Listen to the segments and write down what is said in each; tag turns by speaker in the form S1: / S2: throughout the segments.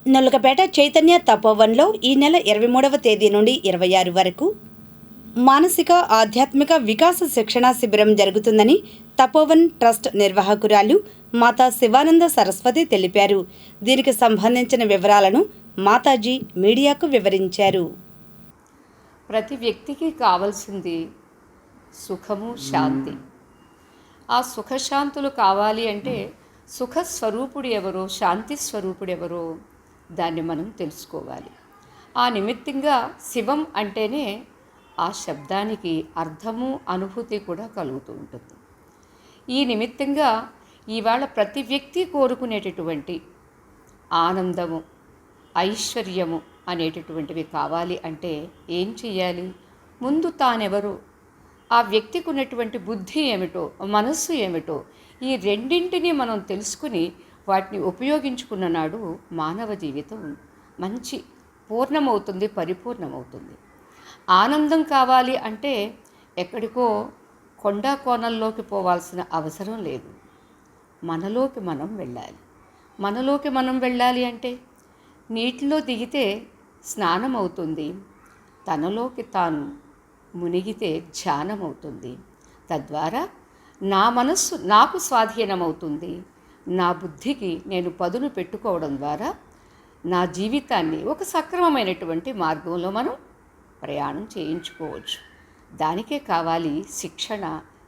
S1: నొలకపేట చైతన్య తపోవన్లో ఈ నెల 23వ తేదీ నుండి 26 వరకు మానసిక ఆధ్యాత్మిక వికాస శిక్షణా శిబిరం జరుగుతుందని తపోవన్ ట్రస్ట్ నిర్వాహకురాలు మాతా శివానంద సరస్వతి తెలిపారు. దీనికి సంబంధించిన వివరాలను మాతాజీ మీడియాకు వివరించారు.
S2: ప్రతి వ్యక్తికి కావాల్సింది సుఖము, శాంతి. ఆ సుఖశాంతులు కావాలి అంటే సుఖస్వరూపుడు ఎవరో, శాంతి స్వరూపుడు ఎవరో దాన్ని మనం తెలుసుకోవాలి. ఆ నిమిత్తంగా శివం అంటేనే ఆ శబ్దానికి అర్థము, అనుభూతి కూడా కలుగుతూ ఉంటుంది. ఈ నిమిత్తంగా ఈవేళ ప్రతి వ్యక్తి కోరుకునేటటువంటి ఆనందము, ఐశ్వర్యము అనేటటువంటివి కావాలి అంటే ఏం చెయ్యాలి? ముందు తానెవరో, ఆ వ్యక్తికి ఉన్నటువంటి బుద్ధి ఏమిటో, మనస్సు ఏమిటో, ఈ రెండింటినీ మనం తెలుసుకుని వాటిని ఉపయోగించుకున్న నాడు మానవ జీవితం మంచి పూర్ణమవుతుంది, పరిపూర్ణమవుతుంది. ఆనందం కావాలి అంటే ఎక్కడికో కొండ కోణంలోకి పోవాల్సిన అవసరం లేదు. మనలోకి మనం వెళ్ళాలి. మనలోకి మనం వెళ్ళాలి అంటే నీటిలో దిగితే స్నానం అవుతుంది, తనలోకి తాను మునిగితే ధ్యానం అవుతుంది. తద్వారా నా మనస్సు నాకు స్వాధీనమవుతుంది. నా బుద్ధికి నేను పదును పెట్టుకోవడం ద్వారా నా జీవితాన్ని ఒక సక్రమమైనటువంటి మార్గంలో మనం ప్రయాణం చేయించుకోవచ్చు. దానికే కావాలి శిక్షణ,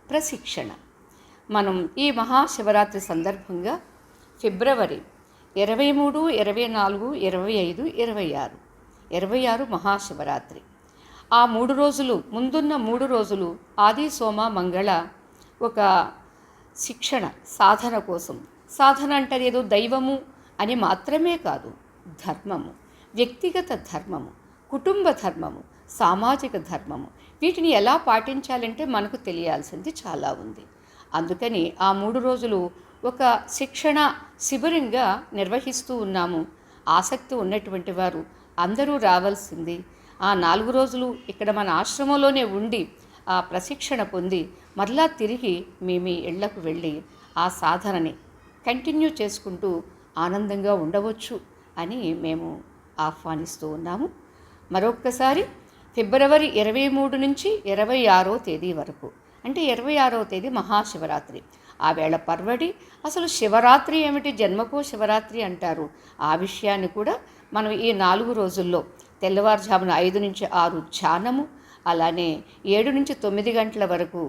S2: ప్రశిక్షణ. మనం ఈ మహాశివరాత్రి సందర్భంగా ఫిబ్రవరి 23, 24, 25, 26 26 మహాశివరాత్రి. ఆ 3 రోజులు, ముందున్న 3 రోజులు ఆది, సోమ, మంగళ ఒక శిక్షణ, సాధన కోసం. సాధన అంటే ఏదో దైవము అని మాత్రమే కాదు, ధర్మము, వ్యక్తిగత ధర్మము, కుటుంబ ధర్మము, సామాజిక ధర్మము. వీటిని ఎలా పాటించాలంటే మనకు తెలియాల్సింది చాలా ఉంది. అందుకని ఆ 3 రోజులు ఒక శిక్షణ శిబిరంగా నిర్వహిస్తూ ఉన్నాము. ఆసక్తి ఉన్నటువంటి వారు అందరూ రావాల్సింది. ఆ 4 రోజులు ఇక్కడ మన ఆశ్రమంలోనే ఉండి ఆ ప్రశిక్షణ పొంది మరలా తిరిగి మీ ఇళ్లకు వెళ్ళి ఆ సాధనని కంటిన్యూ చేసుకుంటూ ఆనందంగా ఉండవచ్చు అని మేము ఆహ్వానిస్తూ ఉన్నాము. మరొక్కసారి ఫిబ్రవరి 23 నుంచి 26వ తేదీ వరకు, అంటే 26వ తేదీ మహాశివరాత్రి. ఆ వేళ పర్వడి, అసలు శివరాత్రి ఏమిటి, జన్మకో శివరాత్రి అంటారు. ఆ విషయాన్ని కూడా మనం ఈ 4 రోజుల్లో తెల్లవారుజామున 5 నుంచి 6 ధ్యానము, అలానే 7 నుంచి 9 గంటల వరకు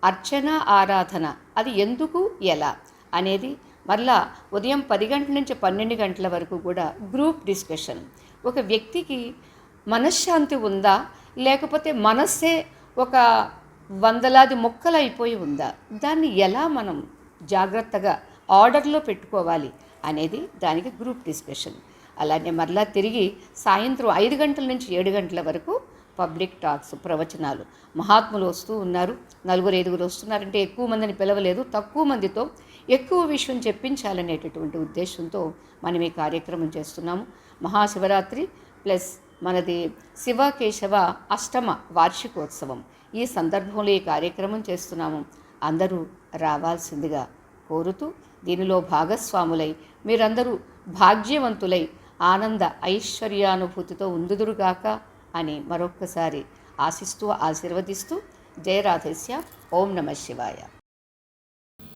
S2: అర్చన, ఆరాధన. అది ఎందుకు, ఎలా అనేది మళ్ళా ఉదయం 10 గంటల నుంచి 12 గంటల వరకు కూడా గ్రూప్ డిస్కషన్. ఒక వ్యక్తికి మనశ్శాంతి ఉందా, లేకపోతే మనస్సే ఒక వందలాది మొక్కలు అయిపోయి ఉందా, దాన్ని ఎలా మనం జాగ్రత్తగా ఆర్డర్లో పెట్టుకోవాలి అనేది దానికి గ్రూప్ డిస్కషన్. అలానే మరలా తిరిగి సాయంత్రం 5 గంటల నుంచి 7 గంటల వరకు పబ్లిక్ టాక్స్, ప్రవచనాలు. మహాత్ములు వస్తూ ఉన్నారు, 4-5 వస్తున్నారంటే ఎక్కువ మందిని పిలవలేదు, తక్కువ మందితో ఎక్కువ విషయం చెప్పించాలనేటటువంటి ఉద్దేశంతో మనం ఈ కార్యక్రమం చేస్తున్నాము. మహాశివరాత్రి ప్లస్ మనది శివకేశవ అష్టమ వార్షికోత్సవం. ఈ సందర్భంలో ఈ కార్యక్రమం చేస్తున్నాము. అందరూ రావాల్సిందిగా కోరుతూ దీనిలో భాగస్వాములై మీరందరూ భాగ్యవంతులై ఆనంద ఐశ్వర్యానుభూతితో ఉందుదురుగాక అని మరొక్కసారి ఆశిస్తూ, ఆశీర్వదిస్తూ, జయ రాధేశ్యామ్. ఓం నమః శివాయ.